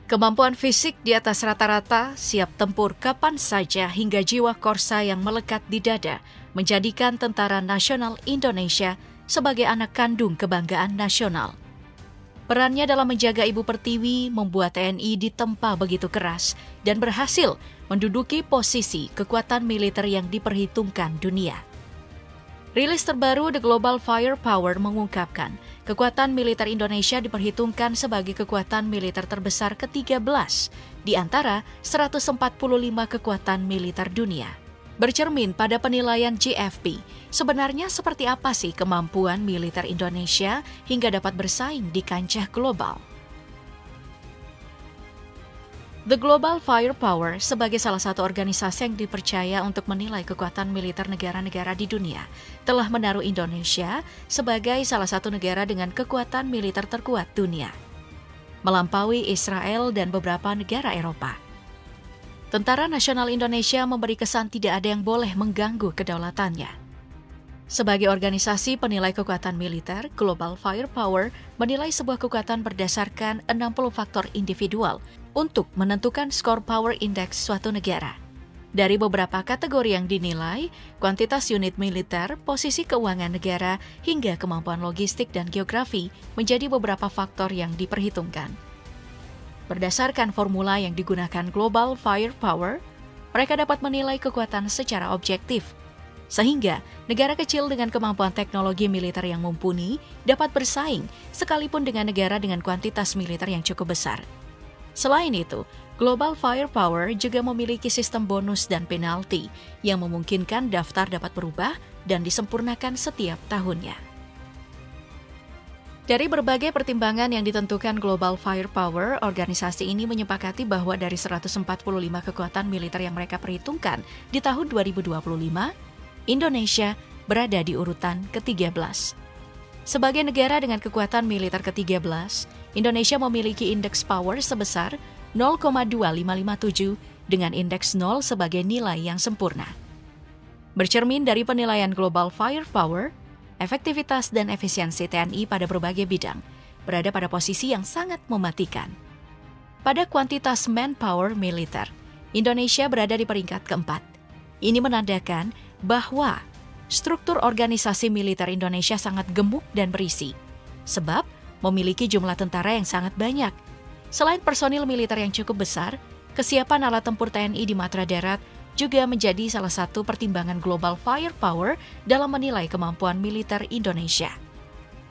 Kemampuan fisik di atas rata-rata, siap tempur kapan saja hingga jiwa korsa yang melekat di dada menjadikan Tentara Nasional Indonesia sebagai anak kandung kebanggaan nasional. Perannya dalam menjaga Ibu Pertiwi membuat TNI ditempa begitu keras dan berhasil menduduki posisi kekuatan militer yang diperhitungkan dunia. Rilis terbaru The Global Firepower mengungkapkan, kekuatan militer Indonesia diperhitungkan sebagai kekuatan militer terbesar ke-13 di antara 145 kekuatan militer dunia. Bercermin pada penilaian GFP, sebenarnya seperti apa sih kemampuan militer Indonesia hingga dapat bersaing di kancah global? The Global Firepower sebagai salah satu organisasi yang dipercaya untuk menilai kekuatan militer negara-negara di dunia telah menaruh Indonesia sebagai salah satu negara dengan kekuatan militer terkuat dunia, melampaui Israel dan beberapa negara Eropa. Tentara Nasional Indonesia memberi kesan tidak ada yang boleh mengganggu kedaulatannya. Sebagai organisasi penilai kekuatan militer, Global Firepower menilai sebuah kekuatan berdasarkan 60 faktor individual untuk menentukan skor power index suatu negara. Dari beberapa kategori yang dinilai, kuantitas unit militer, posisi keuangan negara, hingga kemampuan logistik dan geografi menjadi beberapa faktor yang diperhitungkan. Berdasarkan formula yang digunakan Global Firepower, mereka dapat menilai kekuatan secara objektif, sehingga negara kecil dengan kemampuan teknologi militer yang mumpuni dapat bersaing sekalipun dengan negara dengan kuantitas militer yang cukup besar. Selain itu, Global Firepower juga memiliki sistem bonus dan penalti yang memungkinkan daftar dapat berubah dan disempurnakan setiap tahunnya. Dari berbagai pertimbangan yang ditentukan Global Firepower, organisasi ini menyepakati bahwa dari 145 kekuatan militer yang mereka perhitungkan di tahun 2025, Indonesia berada di urutan ke-13. Sebagai negara dengan kekuatan militer ke-13, Indonesia memiliki indeks power sebesar 0,2557 dengan indeks 0 sebagai nilai yang sempurna. Bercermin dari penilaian Global Firepower, efektivitas dan efisiensi TNI pada berbagai bidang berada pada posisi yang sangat mematikan. Pada kuantitas manpower militer, Indonesia berada di peringkat keempat. Ini menandakan bahwa struktur organisasi militer Indonesia sangat gemuk dan berisi, sebab memiliki jumlah tentara yang sangat banyak. Selain personil militer yang cukup besar, kesiapan alat tempur TNI di matra darat juga menjadi salah satu pertimbangan Global Firepower dalam menilai kemampuan militer Indonesia.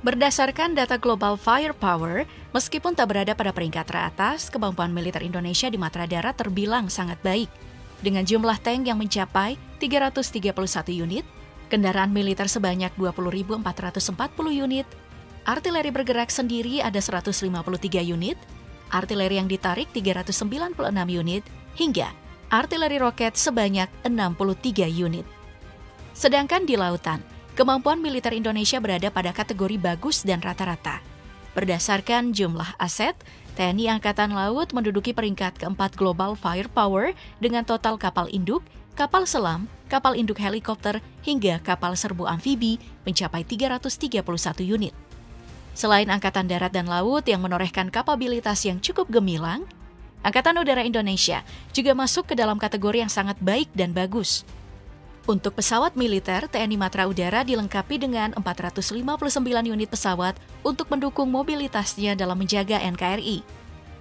Berdasarkan data Global Firepower, meskipun tak berada pada peringkat teratas, kemampuan militer Indonesia di matra darat terbilang sangat baik. Dengan jumlah tank yang mencapai 331 unit, kendaraan militer sebanyak 20.440 unit, artileri bergerak sendiri ada 153 unit, artileri yang ditarik 396 unit, hingga artileri roket sebanyak 63 unit. Sedangkan di lautan, kemampuan militer Indonesia berada pada kategori bagus dan rata-rata. Berdasarkan jumlah aset, TNI Angkatan Laut menduduki peringkat keempat Global Firepower dengan total kapal induk, kapal selam, kapal induk helikopter, hingga kapal serbu amfibi mencapai 331 unit. Selain Angkatan Darat dan Laut yang menorehkan kapabilitas yang cukup gemilang, Angkatan Udara Indonesia juga masuk ke dalam kategori yang sangat baik dan bagus. Untuk pesawat militer, TNI Matra Udara dilengkapi dengan 459 unit pesawat untuk mendukung mobilitasnya dalam menjaga NKRI.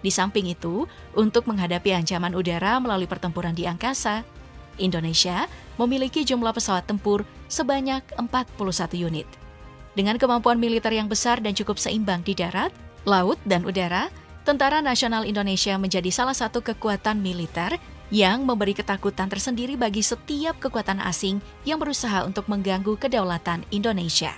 Di samping itu, untuk menghadapi ancaman udara melalui pertempuran di angkasa, Indonesia memiliki jumlah pesawat tempur sebanyak 41 unit. Dengan kemampuan militer yang besar dan cukup seimbang di darat, laut, dan udara, Tentara Nasional Indonesia menjadi salah satu kekuatan militer yang memberi ketakutan tersendiri bagi setiap kekuatan asing yang berusaha untuk mengganggu kedaulatan Indonesia.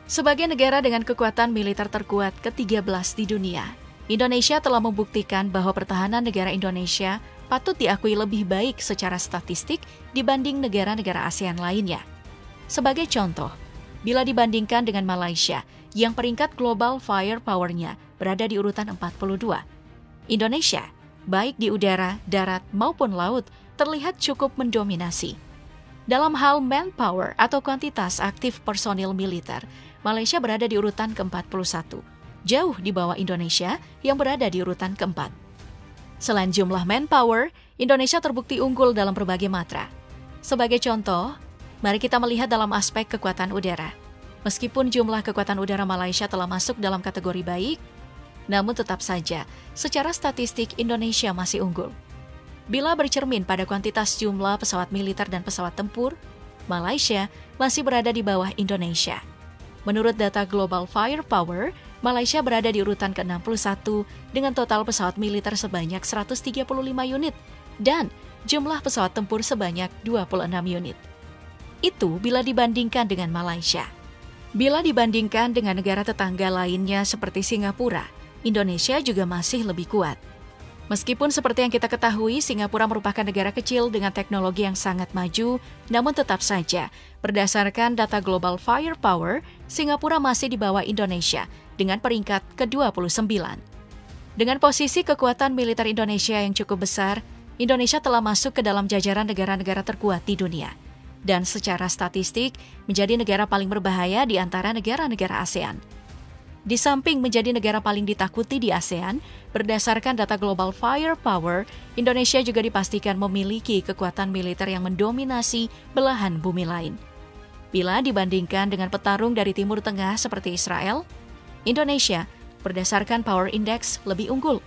Sebagai negara dengan kekuatan militer terkuat ke-13 di dunia, Indonesia telah membuktikan bahwa pertahanan negara Indonesia patut diakui lebih baik secara statistik dibanding negara-negara ASEAN lainnya. Sebagai contoh, bila dibandingkan dengan Malaysia yang peringkat Global Firepower-nya berada di urutan 42, Indonesia baik di udara, darat, maupun laut, terlihat cukup mendominasi. Dalam hal manpower atau kuantitas aktif personil militer, Malaysia berada di urutan ke-41, jauh di bawah Indonesia yang berada di urutan keempat. Selain jumlah manpower, Indonesia terbukti unggul dalam berbagai matra. Sebagai contoh, mari kita melihat dalam aspek kekuatan udara. Meskipun jumlah kekuatan udara Malaysia telah masuk dalam kategori baik, namun tetap saja, secara statistik Indonesia masih unggul. Bila bercermin pada kuantitas jumlah pesawat militer dan pesawat tempur, Malaysia masih berada di bawah Indonesia. Menurut data Global Firepower, Malaysia berada di urutan ke-61 dengan total pesawat militer sebanyak 135 unit dan jumlah pesawat tempur sebanyak 26 unit. Itu bila dibandingkan dengan Malaysia. Bila dibandingkan dengan negara tetangga lainnya seperti Singapura, Indonesia juga masih lebih kuat. Meskipun seperti yang kita ketahui, Singapura merupakan negara kecil dengan teknologi yang sangat maju, namun tetap saja, berdasarkan data Global Firepower, Singapura masih di bawah Indonesia dengan peringkat ke-29. Dengan posisi kekuatan militer Indonesia yang cukup besar, Indonesia telah masuk ke dalam jajaran negara-negara terkuat di dunia. Dan secara statistik, menjadi negara paling berbahaya di antara negara-negara ASEAN. Di samping menjadi negara paling ditakuti di ASEAN, berdasarkan data Global Firepower, Indonesia juga dipastikan memiliki kekuatan militer yang mendominasi belahan bumi lain. Bila dibandingkan dengan petarung dari Timur Tengah seperti Israel, Indonesia berdasarkan Power Index lebih unggul,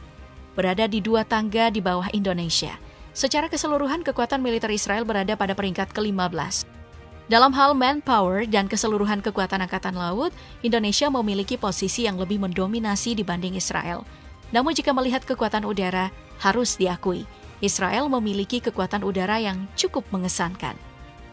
berada di 2 tangga di bawah Indonesia. Secara keseluruhan, kekuatan militer Israel berada pada peringkat ke-15. Dalam hal manpower dan keseluruhan kekuatan angkatan laut, Indonesia memiliki posisi yang lebih mendominasi dibanding Israel. Namun jika melihat kekuatan udara, harus diakui, Israel memiliki kekuatan udara yang cukup mengesankan.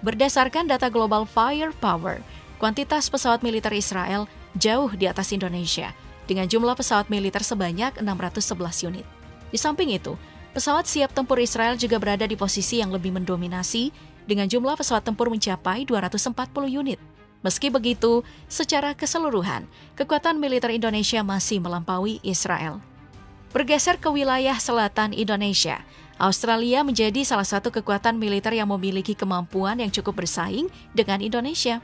Berdasarkan data Global Firepower, kuantitas pesawat militer Israel jauh di atas Indonesia, dengan jumlah pesawat militer sebanyak 611 unit. Di samping itu, pesawat siap tempur Israel juga berada di posisi yang lebih mendominasi, dengan jumlah pesawat tempur mencapai 240 unit. Meski begitu, secara keseluruhan, kekuatan militer Indonesia masih melampaui Israel. Bergeser ke wilayah selatan Indonesia, Australia menjadi salah satu kekuatan militer yang memiliki kemampuan yang cukup bersaing dengan Indonesia.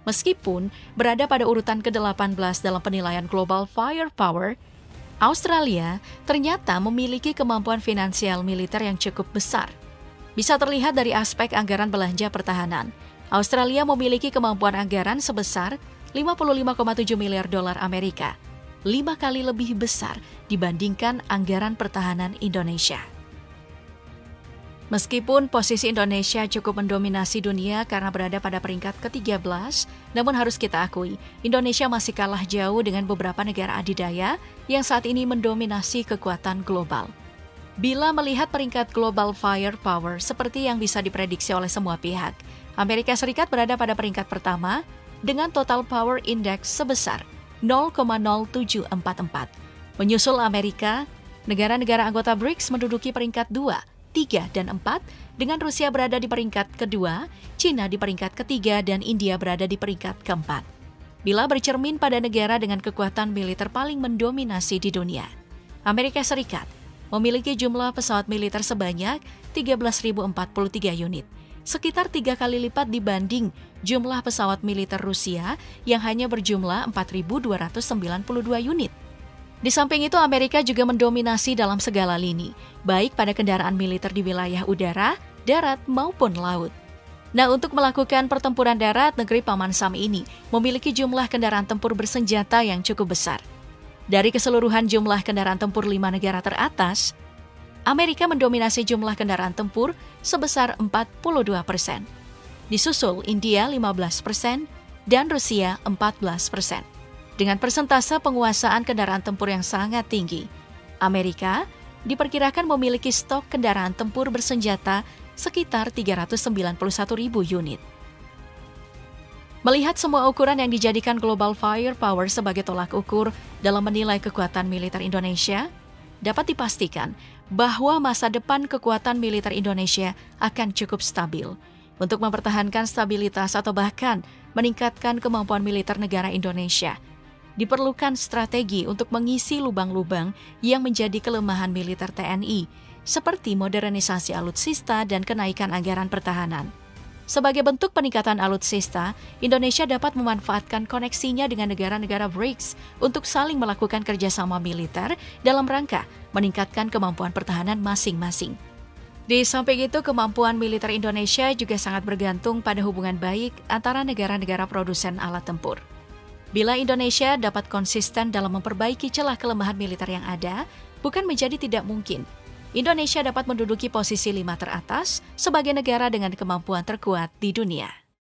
Meskipun berada pada urutan ke-18 dalam penilaian Global Firepower, Australia ternyata memiliki kemampuan finansial militer yang cukup besar. Bisa terlihat dari aspek anggaran belanja pertahanan. Australia memiliki kemampuan anggaran sebesar 55,7 miliar dolar Amerika, 5 kali lebih besar dibandingkan anggaran pertahanan Indonesia. Meskipun posisi Indonesia cukup mendominasi dunia karena berada pada peringkat ke-13, namun harus kita akui, Indonesia masih kalah jauh dengan beberapa negara adidaya yang saat ini mendominasi kekuatan global. Bila melihat peringkat Global Firepower seperti yang bisa diprediksi oleh semua pihak, Amerika Serikat berada pada peringkat pertama dengan total Power Index sebesar 0,0744. Menyusul Amerika, negara-negara anggota BRICS menduduki peringkat 2, 3, dan 4, dengan Rusia berada di peringkat kedua, China di peringkat ketiga, dan India berada di peringkat keempat. Bila bercermin pada negara dengan kekuatan militer paling mendominasi di dunia, Amerika Serikat memiliki jumlah pesawat militer sebanyak 13.043 unit, sekitar 3 kali lipat dibanding jumlah pesawat militer Rusia yang hanya berjumlah 4.292 unit. Di samping itu, Amerika juga mendominasi dalam segala lini, baik pada kendaraan militer di wilayah udara, darat, maupun laut. Nah, untuk melakukan pertempuran darat, negeri Paman Sam ini memiliki jumlah kendaraan tempur bersenjata yang cukup besar. Dari keseluruhan jumlah kendaraan tempur 5 negara teratas, Amerika mendominasi jumlah kendaraan tempur sebesar 42%. Disusul India 15% dan Rusia 14%. Dengan persentase penguasaan kendaraan tempur yang sangat tinggi, Amerika diperkirakan memiliki stok kendaraan tempur bersenjata sekitar 391.000 unit. Melihat semua ukuran yang dijadikan Global Firepower sebagai tolak ukur dalam menilai kekuatan militer Indonesia, dapat dipastikan bahwa masa depan kekuatan militer Indonesia akan cukup stabil. Untuk mempertahankan stabilitas atau bahkan meningkatkan kemampuan militer negara Indonesia, diperlukan strategi untuk mengisi lubang-lubang yang menjadi kelemahan militer TNI, seperti modernisasi alutsista dan kenaikan anggaran pertahanan. Sebagai bentuk peningkatan alutsista, Indonesia dapat memanfaatkan koneksinya dengan negara-negara BRICS untuk saling melakukan kerjasama militer dalam rangka meningkatkan kemampuan pertahanan masing-masing. Di samping itu, kemampuan militer Indonesia juga sangat bergantung pada hubungan baik antara negara-negara produsen alat tempur. Bila Indonesia dapat konsisten dalam memperbaiki celah kelemahan militer yang ada, bukan menjadi tidak mungkin Indonesia dapat menduduki posisi 5 teratas sebagai negara dengan kemampuan terkuat di dunia.